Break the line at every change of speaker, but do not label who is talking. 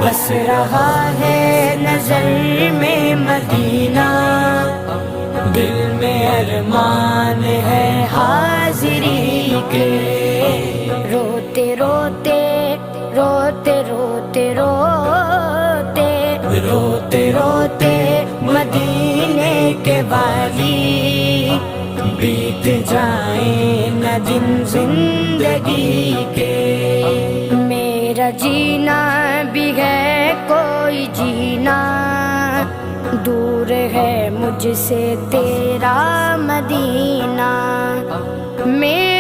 بس رہا ہے نظر میں مدینہ، دل میں ارمان ہے حاضری کے، روتے روتے روتے روتے روتے روتے روتے مدینے کے والی، بیت جائیں نہ دن زندگی کے، میرا جینا بھی ہے کوئی جینا، دور ہے مجھ سے تیرا مدینہ، میرا